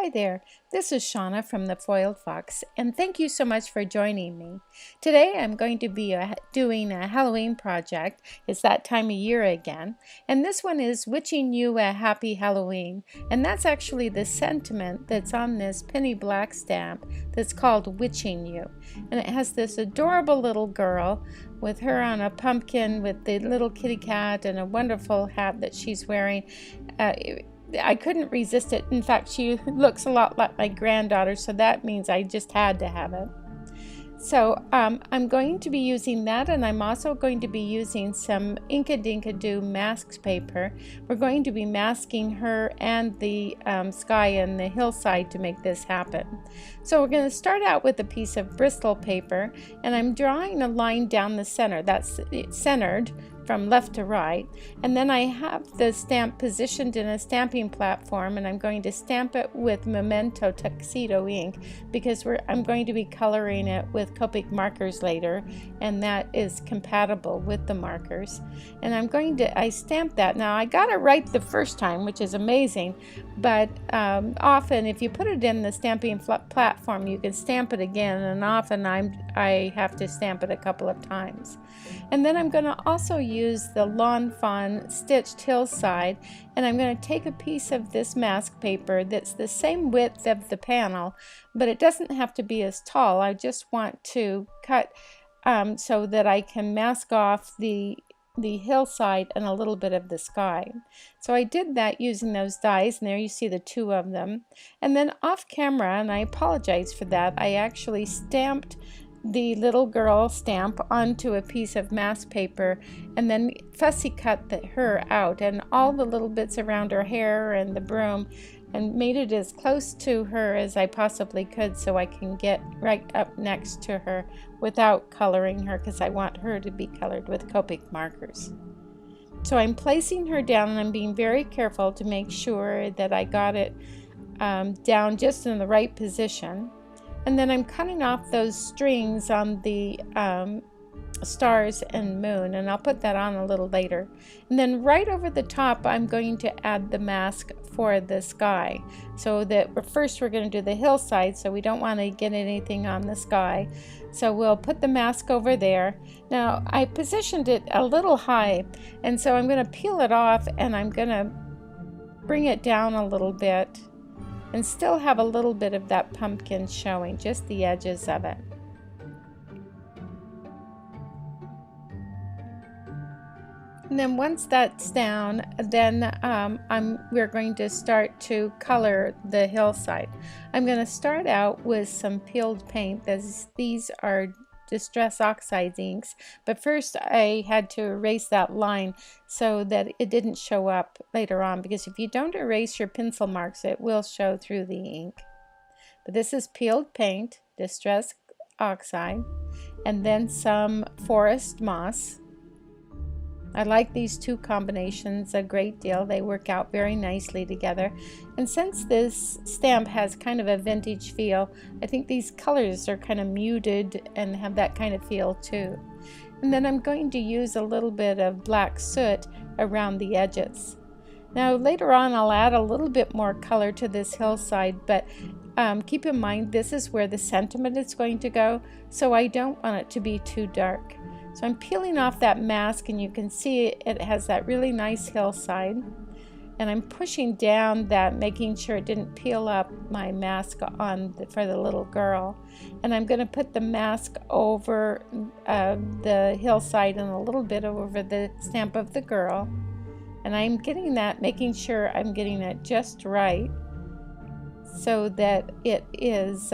Hi there, this is Shauna from the Foiled Fox, and thank you so much for joining me. Today I'm going to be doing a Halloween project. It's that time of year again, and this one is wishing you a happy Halloween, and that's actually the sentiment that's on this penny black stamp that's called Witching You, and it has this adorable little girl with her on a pumpkin with the little kitty cat and a wonderful hat that she's wearing. I couldn't resist it. In fact, she looks a lot like my granddaughter, so that means I just had to have it. So I'm going to be using that, and I'm also going to be using some Inka Dinka Doo mask paper. We're going to be masking her and the sky and the hillside to make this happen. So we're going to start out with a piece of Bristol paper, and I'm drawing a line down the center. That's centered from left to right, and then I have the stamp positioned in a stamping platform, and I'm going to stamp it with Memento Tuxedo ink because I'm going to be coloring it with Copic markers later, and that is compatible with the markers. And I stamped that. Now I got it right the first time, which is amazing, but often if you put it in the stamping platform, you can stamp it again, and often I have to stamp it a couple of times. And then I'm going to also use the Lawn Fawn stitched hillside, and I'm going to take a piece of this mask paper that's the same width of the panel, but it doesn't have to be as tall. I just want to cut so that I can mask off the hillside and a little bit of the sky. So I did that using those dies, and there you see the two of them. And then off camera, and I apologize for that, I actually stamped the little girl stamp onto a piece of mask paper and then fussy cut her out and all the little bits around her hair and the broom, and made it as close to her as I possibly could so I can get right up next to her without coloring her, because I want her to be colored with Copic markers. So I'm placing her down, and I'm being very careful to make sure that I got it down just in the right position. And then I'm cutting off those strings on the stars and moon, and I'll put that on a little later. And then right over the top, I'm going to add the mask for the sky. So that first we're going to do the hillside, so we don't want to get anything on the sky. So we'll put the mask over there. Now I positioned it a little high, and so I'm going to peel it off, and I'm going to bring it down a little bit and still have a little bit of that pumpkin showing, just the edges of it. And then once that's down, then we're going to start to color the hillside. I'm going to start out with some peeled paint. These are Distress Oxide inks, but first I had to erase that line so that it didn't show up later on, because if you don't erase your pencil marks, it will show through the ink. But this is peeled paint, Distress Oxide, and then some forest moss. I like these two combinations a great deal. They work out very nicely together. And since this stamp has kind of a vintage feel, I think these colors are kind of muted and have that kind of feel too. And then I'm going to use a little bit of black soot around the edges. Now later on I'll add a little bit more color to this hillside, but keep in mind this is where the sentiment is going to go, so I don't want it to be too dark. So I'm peeling off that mask, and you can see it has that really nice hillside. And I'm pushing down that, making sure it didn't peel up my mask for the little girl. And I'm going to put the mask over the hillside and a little bit over the stamp of the girl. And I'm getting that, making sure I'm getting it just right so that it is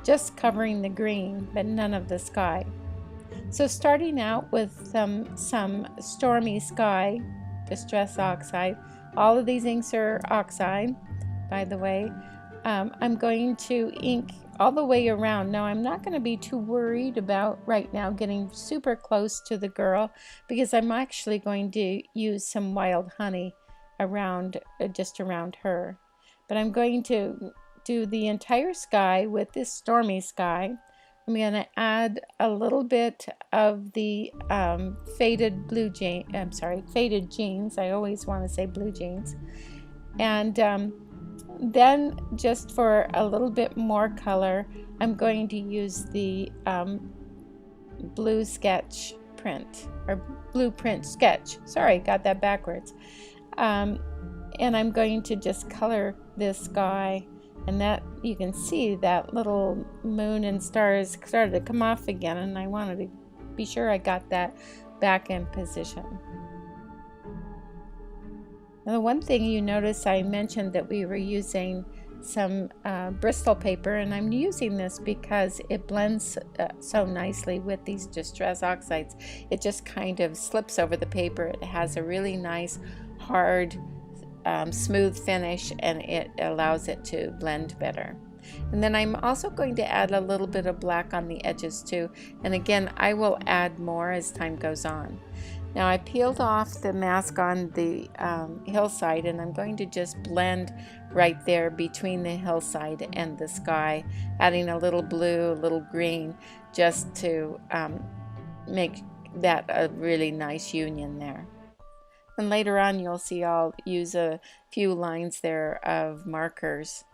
just covering the green, but none of the sky. So starting out with some Stormy Sky Distress Oxide. All of these inks are oxide, by the way. I'm going to ink all the way around. Now I'm not going to be too worried about right now getting super close to the girl, because I'm actually going to use some wild honey around, just around her. But I'm going to do the entire sky with this Stormy Sky. I'm going to add a little bit of the faded jeans. I always want to say blue jeans. And Then, just for a little bit more color, I'm going to use the blue sketch print, or blueprint sketch. Sorry, got that backwards. And I'm going to just color this sky, and that you can see that little moon and stars started to come off again, and I wanted to be sure I got that back in position. Now, the one thing you notice, I mentioned that we were using some Bristol paper, and I'm using this because it blends so nicely with these distress oxides. It just kind of slips over the paper. It has a really nice hard smooth finish, and it allows it to blend better. And then I'm also going to add a little bit of black on the edges too, and again I will add more as time goes on. Now I peeled off the mask on the hillside, and I'm going to just blend right there between the hillside and the sky, adding a little blue, a little green, just to make that a really nice union there. And later on you'll see I'll use a few lines there of markers.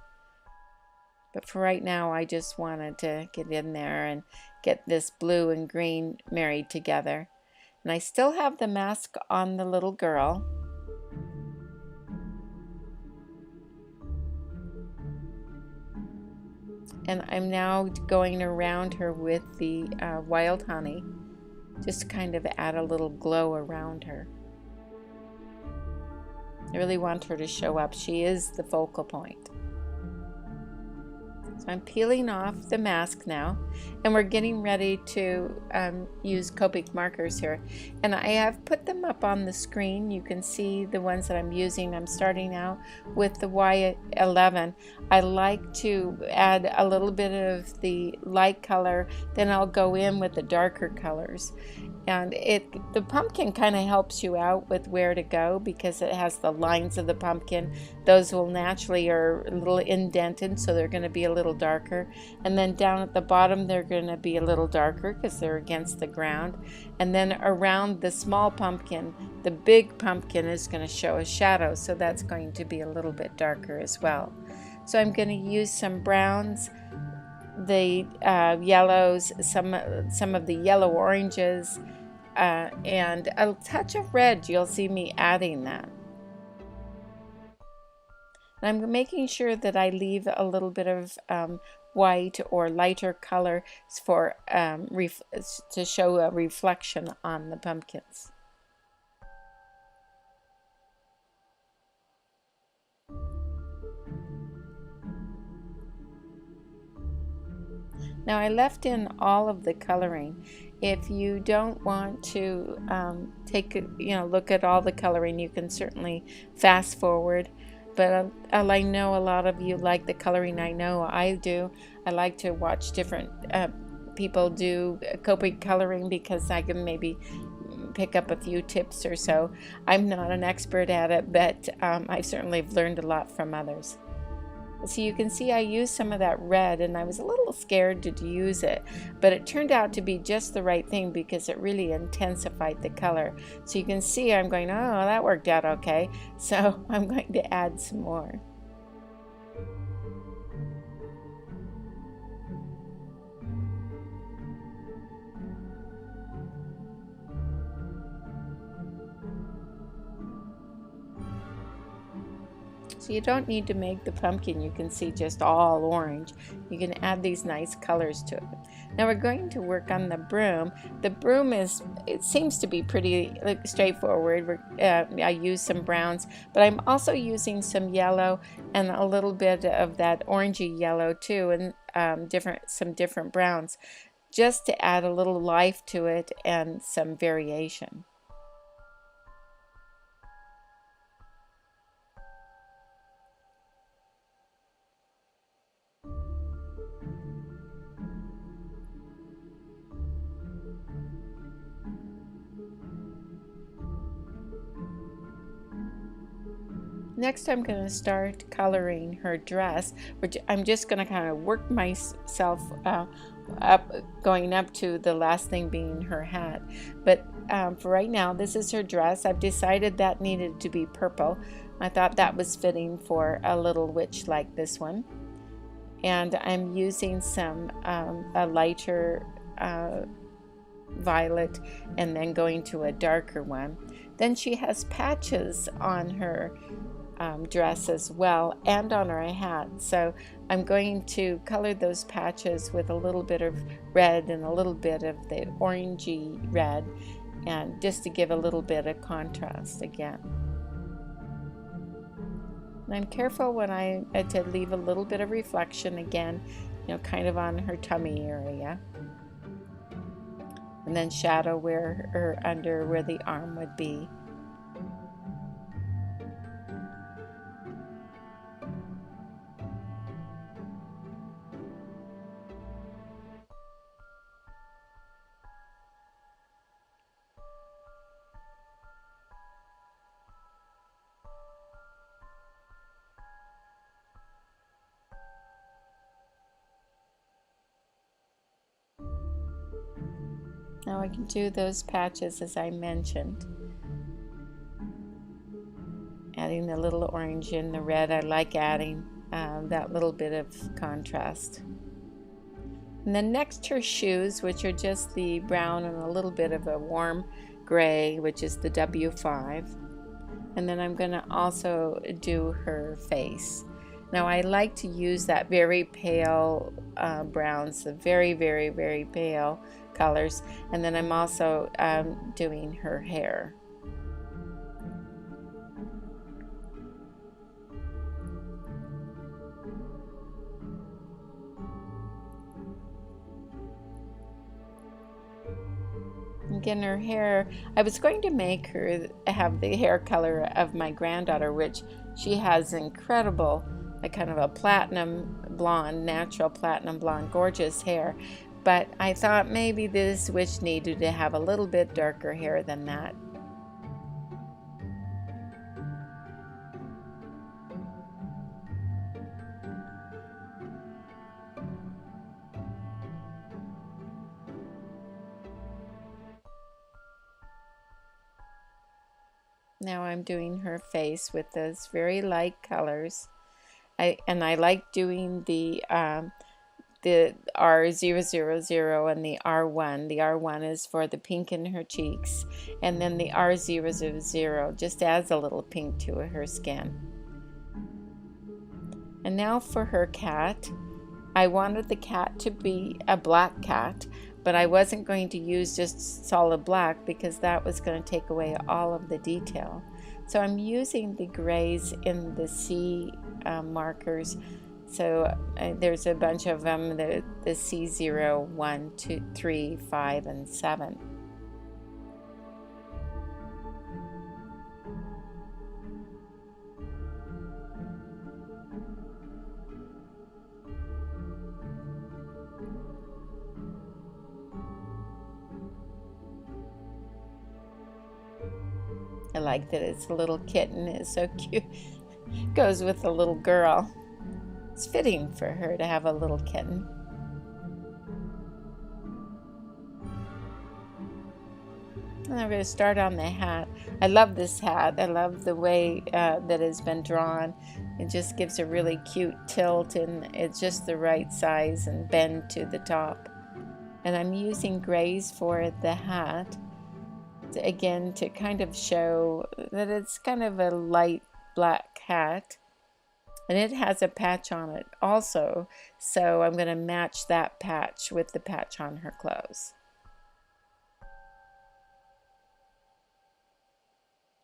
But for right now I just wanted to get in there and get this blue and green married together. And I still have the mask on the little girl. And I'm now going around her with the wild honey, just to kind of add a little glow around her. I really want her to show up. She is the focal point. So I'm peeling off the mask now, and we're getting ready to use Copic markers here. And I have put them up on the screen. You can see the ones that I'm using. I'm starting out with the Y11. I like to add a little bit of the light color, then I'll go in with the darker colors. And the pumpkin kind of helps you out with where to go, because it has the lines of the pumpkin. Those will naturally are a little indented, so they're going to be a little darker. And then down at the bottom they're going to be a little darker because they're against the ground. And then around the small pumpkin, the big pumpkin is going to show a shadow, so that's going to be a little bit darker as well. So I'm going to use some browns, the yellows, some of the yellow oranges, and a touch of red. You'll see me adding that. And I'm making sure that I leave a little bit of white or lighter color for to show a reflection on the pumpkins. Now I left in all of the coloring. If you don't want to look at all the coloring, you can certainly fast forward. But I know a lot of you like the coloring. I know I do. I like to watch different people do Copic coloring, because I can maybe pick up a few tips or so. I'm not an expert at it, but I certainly have learned a lot from others. So you can see I used some of that red, and I was a little scared to use it, but it turned out to be just the right thing because it really intensified the color. So you can see I'm going, oh, that worked out okay. So I'm going to add some more. So you don't need to make the pumpkin, you can see, just all orange. You can add these nice colors to it. Now we're going to work on the broom. The broom it seems to be pretty straightforward. I use some browns, but I'm also using some yellow and a little bit of that orangey yellow too, and some different browns, just to add a little life to it and some variation. Next, I'm going to start coloring her dress, which I'm just going to kind of work myself up, going up to the last thing being her hat. But for right now, this is her dress. I've decided that needed to be purple. I thought that was fitting for a little witch like this one. And I'm using some a lighter violet and then going to a darker one. Then she has patches on her dress as well, and on her hat, so I'm going to color those patches with a little bit of red and a little bit of the orangey red, and just to give a little bit of contrast again. And I'm careful when I to leave a little bit of reflection again, you know, kind of on her tummy area, and then shadow where or under where the arm would be. Now I can do those patches as I mentioned. Adding a little orange in the red. I like adding that little bit of contrast. And then next, her shoes, which are just the brown and a little bit of a warm gray, which is the W5. And then I'm going to also do her face. Now I like to use that very pale browns, the very, very, very pale colors. And then I'm also doing her hair. Again, her hair, I was going to make her have the hair color of my granddaughter, which she has incredible, like kind of a platinum blonde, natural platinum blonde, gorgeous hair. But I thought maybe this witch needed to have a little bit darker hair than that. Now I'm doing her face with those very light colors. I like doing the R000 and the R1. The R1 is for the pink in her cheeks, and then the R000 just adds a little pink to her skin. And now for her cat. I wanted the cat to be a black cat, but I wasn't going to use just solid black because that was going to take away all of the detail. So I'm using the grays in the C markers. So there's a bunch of them, the C0, 1, 2, 3, 5, and 7. I like that it's a little kitten. It's so cute. Goes with a little girl. It's fitting for her to have a little kitten. And I'm going to start on the hat. I love this hat. I love the way that it's been drawn. It just gives a really cute tilt, and it's just the right size and bend to the top. And I'm using grays for the hat, again, to kind of show that it's kind of a light black hat. And it has a patch on it also, so I'm going to match that patch with the patch on her clothes.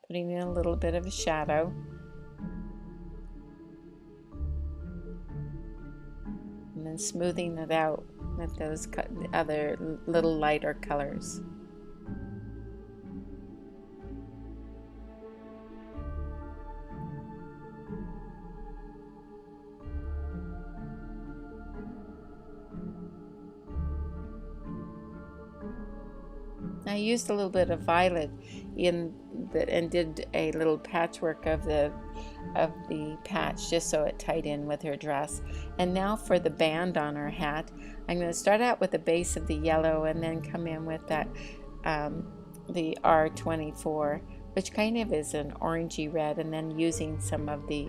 Putting in a little bit of a shadow. And then smoothing it out with those other little lighter colors. I used a little bit of violet in the, and did a little patchwork of the patch just so it tied in with her dress. And now for the band on her hat, I'm going to start out with the base of the yellow and then come in with that the R24 which kind of is an orangey red, and then using some of the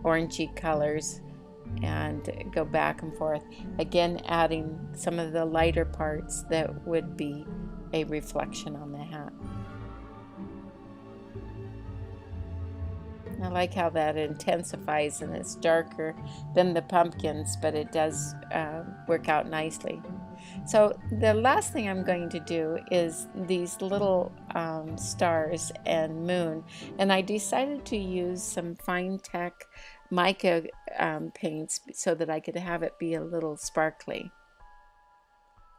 orangey colors and go back and forth, again adding some of the lighter parts that would be a reflection on the hat. I like how that intensifies and it's darker than the pumpkins, but it does work out nicely. So the last thing I'm going to do is these little stars and moon, and I decided to use some fine tech mica paints so that I could have it be a little sparkly.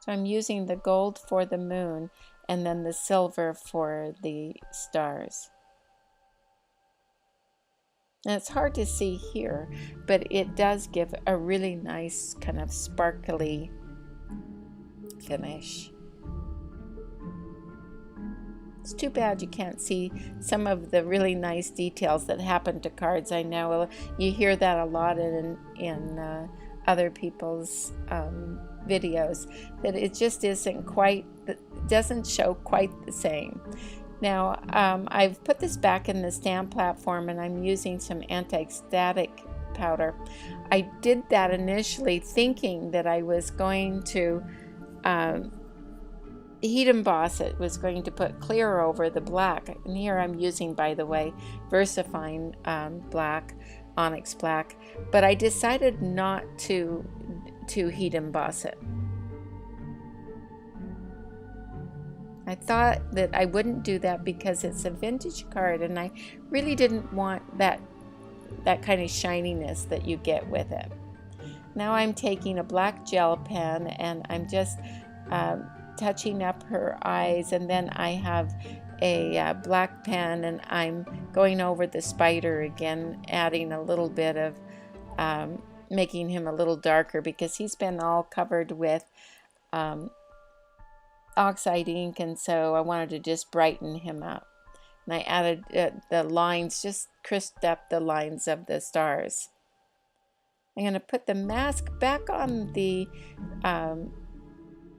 So I'm using the gold for the moon and then the silver for the stars. And it's hard to see here, but it does give a really nice kind of sparkly finish. It's too bad you can't see some of the really nice details that happen to cards. I know you hear that a lot in other people's videos, that it just isn't quite, doesn't show quite the same. Now, I've put this back in the stamp platform and I'm using some anti-static powder. I did that initially thinking that I was going to heat emboss it, was going to put clear over the black. And here I'm using, by the way, VersaFine black, onyx black, but I decided not to heat emboss it. I thought that I wouldn't do that because it's a vintage card and I really didn't want that kind of shininess that you get with it. Now I'm taking a black gel pen and I'm just touching up her eyes, and then I have a black pen and I'm going over the spider again, adding a little bit of making him a little darker because he's been all covered with oxide ink, and so I wanted to just brighten him up. And I added the lines, just crisped up the lines of the stars. I'm going to put the mask back on the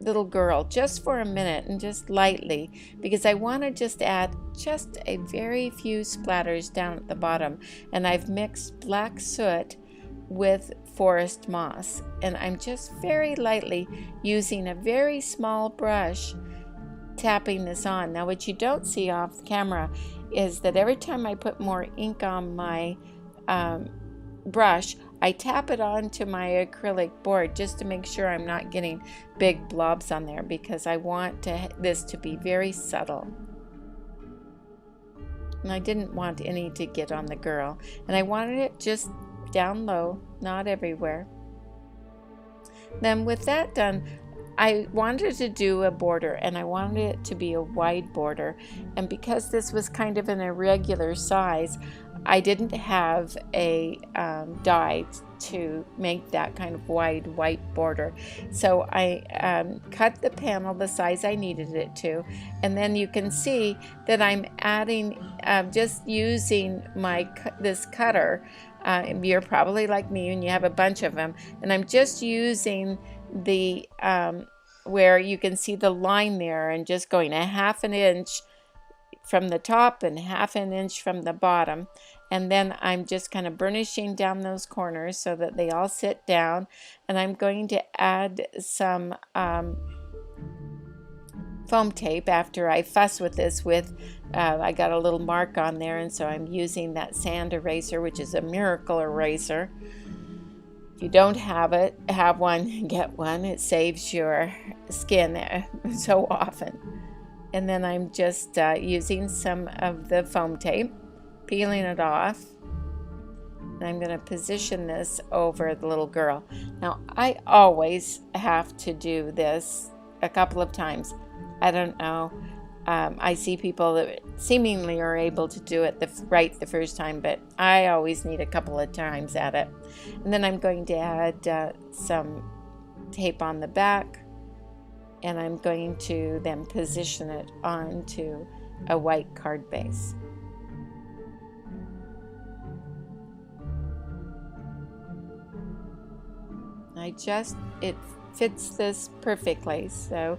little girl just for a minute and just lightly, because I want to just add just a very few splatters down at the bottom. And I've mixed black soot with forest moss, and I'm just very lightly using a very small brush tapping this on. Now what you don't see off camera is that every time I put more ink on my brush, I tap it onto my acrylic board just to make sure I'm not getting big blobs on there, because I want this to be very subtle. And I didn't want any to get on the girl, and I wanted it just down low, not everywhere. Then with that done, I wanted to do a border, and I wanted it to be a wide border, and because this was kind of an irregular size, I didn't have a die to make that kind of wide white border. So I cut the panel the size I needed it to, and then you can see that I'm adding, just using this cutter. You're probably like me and you have a bunch of them, and I'm just using the where you can see the line there and just going 1/2 inch from the top and 1/2 inch from the bottom, and then I'm just kind of burnishing down those corners so that they all sit down. And I'm going to add some foam tape after I fuss with this with I got a little mark on there, and so I'm using that sand eraser, which is a miracle eraser. If you don't have one, get one. It saves your skin so often. And then I'm just using some of the foam tape, peeling it off, and I'm going to position this over the little girl. Now I always have to do this a couple of times. I don't know. I see people that seemingly are able to do it right the first time, but I always need a couple of times at it. And then I'm going to add some tape on the back, and I'm going to then position it onto a white card base. It fits this perfectly, so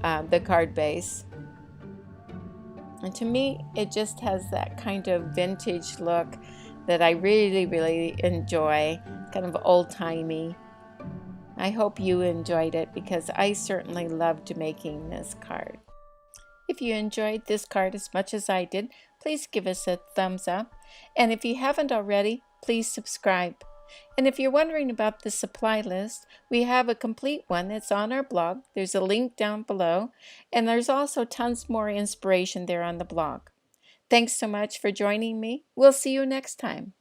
the card base. And to me, it just has that kind of vintage look that I really enjoy, kind of old-timey. I hope you enjoyed it because I certainly loved making this card. If you enjoyed this card as much as I did, please give us a thumbs up. And if you haven't already, please subscribe. And if you're wondering about the supply list, we have a complete one that's on our blog. There's a link down below, and there's also tons more inspiration there on the blog. Thanks so much for joining me. We'll see you next time.